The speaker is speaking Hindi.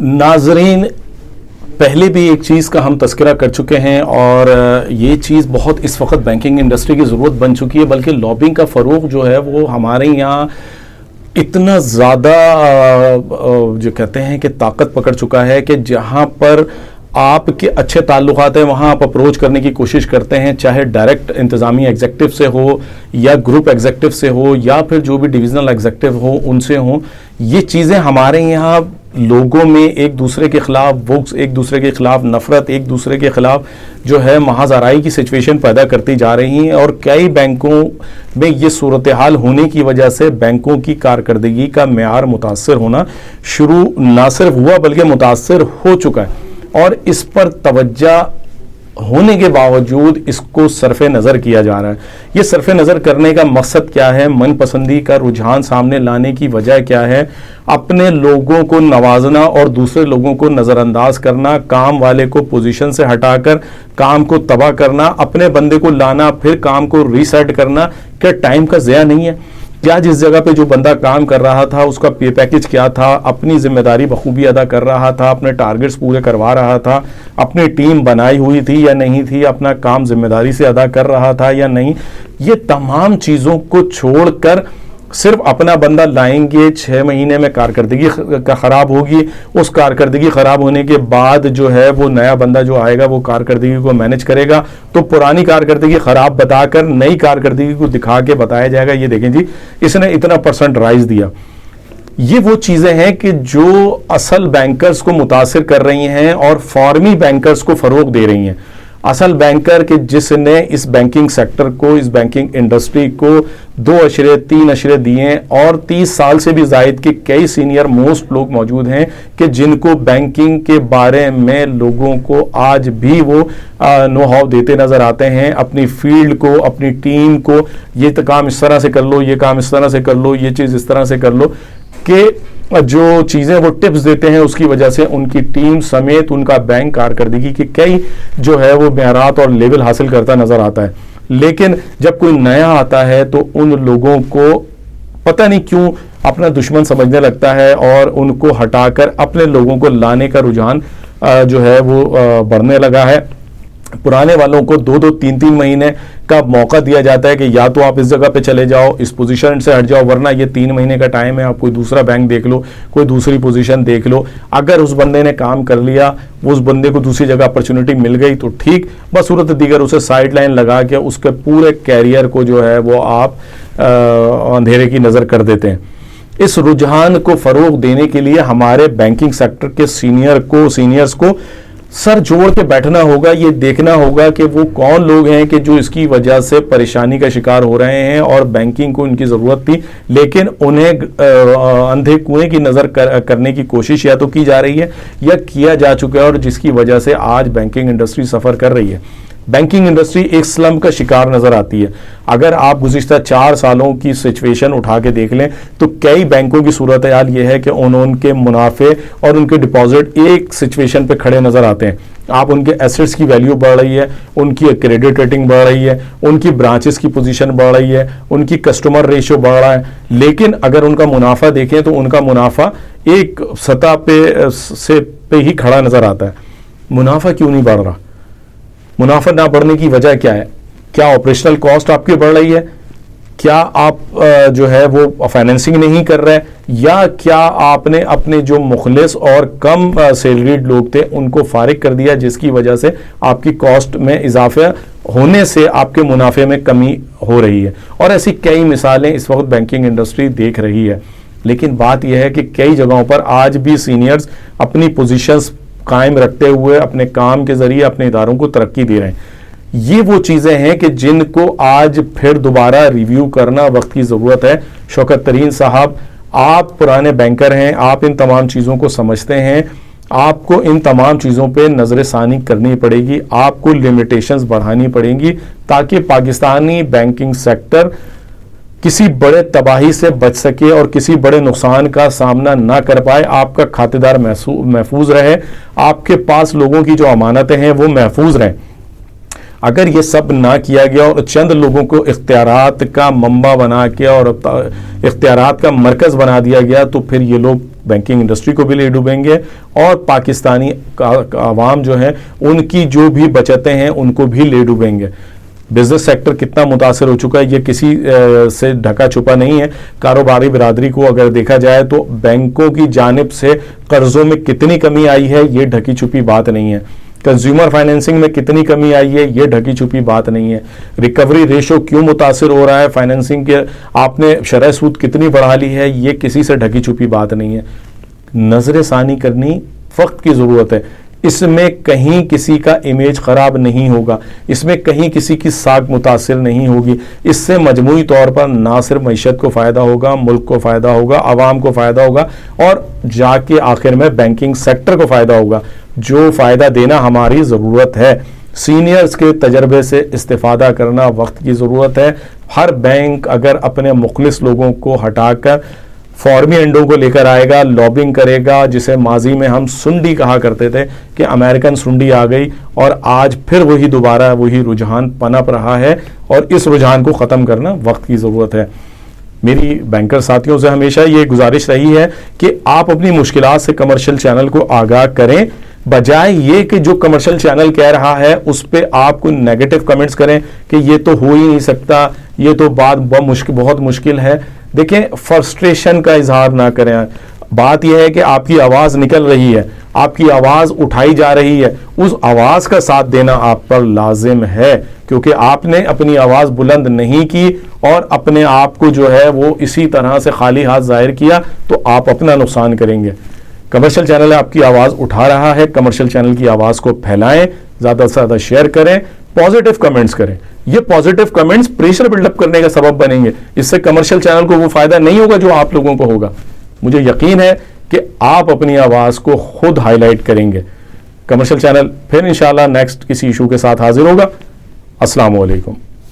नाजरीन, पहले भी एक चीज़ का हम तस्करा कर चुके हैं और ये चीज़ बहुत इस वक्त बैंकिंग इंडस्ट्री की ज़रूरत बन चुकी है, बल्कि लॉबिंग का फ़रोग जो है वो हमारे यहाँ इतना ज़्यादा जो कहते हैं कि ताकत पकड़ चुका है कि जहाँ पर आपके अच्छे ताल्लुकात हैं वहाँ आप अप्रोच करने की कोशिश करते हैं, चाहे डायरेक्ट इंतज़ामी एग्जेक्टिव से हो या ग्रुप एग्जेक्टिव से हो या फिर जो भी डिविजनल एग्जेक्टिव हो उनसे हो। ये चीज़ें हमारे यहाँ लोगों में एक दूसरे के खिलाफ वुक्स, एक दूसरे के खिलाफ नफरत, एक दूसरे के खिलाफ जो है महाजराई की सिचुएशन पैदा करती जा रही हैं और कई बैंकों में ये सूरत हाल होने की वजह से बैंकों की कारकर्दगी का मेयार मुतासर होना शुरू ना सिर्फ हुआ बल्कि मुतासर हो चुका है। और इस पर तवज्जो होने के बावजूद इसको सरफे नज़र किया जा रहा है। ये सरफे नज़र करने का मकसद क्या है, मनपसंदी का रुझान सामने लाने की वजह क्या है, अपने लोगों को नवाजना और दूसरे लोगों को नज़रअंदाज करना, काम वाले को पोजीशन से हटाकर काम को तबाह करना, अपने बंदे को लाना फिर काम को रीसेट करना। क्या टाइम का ज़या नहीं है? क्या जिस जगह पे जो बंदा काम कर रहा था उसका पे पैकेज क्या था, अपनी जिम्मेदारी बखूबी अदा कर रहा था, अपने टारगेट्स पूरे करवा रहा था, अपनी टीम बनाई हुई थी या नहीं थी, अपना काम जिम्मेदारी से अदा कर रहा था या नहीं, ये तमाम चीज़ों को छोड़कर सिर्फ अपना बंदा लाएंगे, 6 महीने में कारकर्दगी ख़राब होगी, उस कारकर्दगी ख़राब होने के बाद जो है वो नया बंदा जो आएगा वो कारकर्दगी को मैनेज करेगा, तो पुरानी कारकर्दगी ख़राब बताकर नई कारकर्दगी को दिखा के बताया जाएगा ये देखें जी इसने इतना % राइज दिया। ये वो चीज़ें हैं कि जो असल बैंकर्स को मुतासिर कर रही हैं और फॉर्मी बैंकर्स को फ़रोग दे रही हैं। असल बैंकर के जिसने इस बैंकिंग सेक्टर को, इस बैंकिंग इंडस्ट्री को 2 अशरे 3 अशरे दिए और 30 साल से भी जायद के कई सीनियर मोस्ट लोग मौजूद हैं कि जिनको बैंकिंग के बारे में लोगों को आज भी वो नो हाउ देते नजर आते हैं, अपनी फील्ड को, अपनी टीम को, ये तो काम इस तरह से कर लो, ये काम इस तरह से कर लो, ये चीज़ इस तरह से कर लो, कि जो चीज़ें वो टिप्स देते हैं उसकी वजह से उनकी टीम समेत उनका बैंक कारकर्दगी की कई जो है वो मेयारात और लेवल हासिल करता नजर आता है। लेकिन जब कोई नया आता है तो उन लोगों को पता नहीं क्यों अपना दुश्मन समझने लगता है और उनको हटाकर अपने लोगों को लाने का रुझान जो है वो बढ़ने लगा है। पुराने वालों को 2-2 3-3 महीने का मौका दिया जाता है कि या तो आप इस जगह पे चले जाओ, इस पोजीशन से हट जाओ, वरना ये 3 महीने का टाइम है, आप कोई दूसरा बैंक देख लो, कोई दूसरी पोजीशन देख लो। अगर उस बंदे ने काम कर लिया, उस बंदे को दूसरी जगह अपॉर्चुनिटी मिल गई तो ठीक, बस सूरत दीगर उसे साइड लाइन लगा के उसके पूरे कैरियर को जो है वो आप अंधेरे की नज़र कर देते हैं। इस रुझान को फ़रोग देने के लिए हमारे बैंकिंग सेक्टर के सीनियर्स को सर जोड़ के बैठना होगा, ये देखना होगा कि वो कौन लोग हैं कि जो इसकी वजह से परेशानी का शिकार हो रहे हैं और बैंकिंग को उनकी ज़रूरत थी लेकिन उन्हें अंधे कुएं की नज़र करने की कोशिश या तो की जा रही है या किया जा चुका है और जिसकी वजह से आज बैंकिंग इंडस्ट्री सफ़र कर रही है। बैंकिंग इंडस्ट्री एक स्लम का शिकार नजर आती है। अगर आप गुज़िश्ता 4 सालों की सिचुएशन उठा के देख लें तो कई बैंकों की सूरत हाल ये है कि उनके मुनाफे और उनके डिपॉजिट एक सिचुएशन पे खड़े नजर आते हैं। आप उनके एसेट्स की वैल्यू बढ़ रही है, उनकी क्रेडिट रेटिंग बढ़ रही है, उनकी ब्रांचेस की पोजीशन बढ़ रही है, उनकी कस्टमर रेशियो बढ़ रहा है, लेकिन अगर उनका मुनाफा देखें तो उनका मुनाफा एक सतह पे ही खड़ा नजर आता है। मुनाफा क्यों नहीं बढ़ रहा? मुनाफा ना बढ़ने की वजह क्या है? क्या ऑपरेशनल कॉस्ट आपकी बढ़ रही है? क्या आप जो है वो फाइनेंसिंग नहीं कर रहे, या क्या आपने अपने जो मुखलिस और कम सैलरीड लोग थे उनको फारिग कर दिया जिसकी वजह से आपकी कॉस्ट में इजाफा होने से आपके मुनाफे में कमी हो रही है? और ऐसी कई मिसालें इस वक्त बैंकिंग इंडस्ट्री देख रही है। लेकिन बात यह है कि कई जगहों पर आज भी सीनियर्स अपनी पोजीशंस कायम रखते हुए अपने काम के जरिए अपने इदारों को तरक्की दे रहे हैं। ये वो चीज़ें हैं कि जिनको आज फिर दोबारा रिव्यू करना वक्त की ज़रूरत है। शौकत तरीन साहब, आप पुराने बैंकर हैं, आप इन तमाम चीज़ों को समझते हैं, आपको इन तमाम चीज़ों पे नज़र सानी करनी पड़ेगी, आपको लिमिटेशंस बढ़ानी पड़ेंगी ताकि पाकिस्तानी बैंकिंग सेक्टर किसी बड़े तबाही से बच सके और किसी बड़े नुकसान का सामना ना कर पाए। आपका खातेदार महफूज रहे, आपके पास लोगों की जो अमानतें हैं वो महफूज रहें। अगर ये सब ना किया गया और चंद लोगों को इख्तियारात का मंबा बना के और इख्तियारात का मरकज़ बना दिया गया तो फिर ये लोग बैंकिंग इंडस्ट्री को भी ले डूबेंगे और पाकिस्तानी आवाम जो है उनकी जो भी बचतें हैं उनको भी ले डूबेंगे। बिजनेस सेक्टर कितना मुतासर हो चुका है ये किसी से ढका छुपा नहीं है। कारोबारी बिरादरी को अगर देखा जाए तो बैंकों की जानिब से कर्जों में कितनी कमी आई है ये ढकी छुपी बात नहीं है। कंज्यूमर फाइनेंसिंग में कितनी कमी आई है ये ढकी छुपी बात नहीं है। रिकवरी रेशो क्यों मुतासर हो रहा है फाइनेंसिंग के, आपने शरह सूद कितनी बढ़ा ली है ये किसी से ढकी छुपी बात नहीं है। नजर सानी करनी वक्त की जरूरत है। इसमें कहीं किसी का इमेज खराब नहीं होगा, इसमें कहीं किसी की साख मुतासिर नहीं होगी। इससे मजमूई तौर पर ना सिर्फ मईशत को फ़ायदा होगा, मुल्क को फ़ायदा होगा, आवाम को फ़ायदा होगा और जाके आखिर में बैंकिंग सेक्टर को फ़ायदा होगा, जो फ़ायदा देना हमारी ज़रूरत है। सीनियर्स के तजर्बे से इस्तिफ़ादा करना वक्त की ज़रूरत है। हर बैंक अगर अपने मुखलिस लोगों को हटाकर फॉर्मी अंडों को लेकर आएगा, लॉबिंग करेगा, जिसे माजी में हम सुंडी कहा करते थे कि अमेरिकन सुंडी आ गई, और आज फिर वही दोबारा वही रुझान पनप रहा है और इस रुझान को ख़त्म करना वक्त की ज़रूरत है। मेरी बैंकर साथियों से हमेशा ये गुजारिश रही है कि आप अपनी मुश्किलात से कमर्शियल चैनल को आगाह करें, बजाय ये कि जो कमर्शियल चैनल कह रहा है उस पर आप कोई नेगेटिव कमेंट्स करें कि ये तो हो ही नहीं सकता, ये तो बात बहुत मुश्किल है। देखें, फ्रस्ट्रेशन का इजहार ना करें। बात यह है कि आपकी आवाज़ निकल रही है, आपकी आवाज़ उठाई जा रही है, उस आवाज़ का साथ देना आप पर लाजिम है, क्योंकि आपने अपनी आवाज़ बुलंद नहीं की और अपने आप को जो है वो इसी तरह से खाली हाथ जाहिर किया तो आप अपना नुकसान करेंगे। कमर्शियल चैनल आपकी आवाज़ उठा रहा है, कमर्शियल चैनल की आवाज़ को फैलाएं, ज़्यादा से ज़्यादा शेयर करें, पॉजिटिव कमेंट्स करें। ये पॉजिटिव कमेंट्स प्रेशर बिल्डअप करने का सबब बनेंगे, इससे कमर्शियल चैनल को वो फायदा नहीं होगा जो आप लोगों को होगा। मुझे यकीन है कि आप अपनी आवाज़ को खुद हाईलाइट करेंगे। कमर्शियल चैनल फिर इंशाल्लाह नेक्स्ट किसी इशू के साथ हाजिर होगा। अस्सलाम वालेकुम।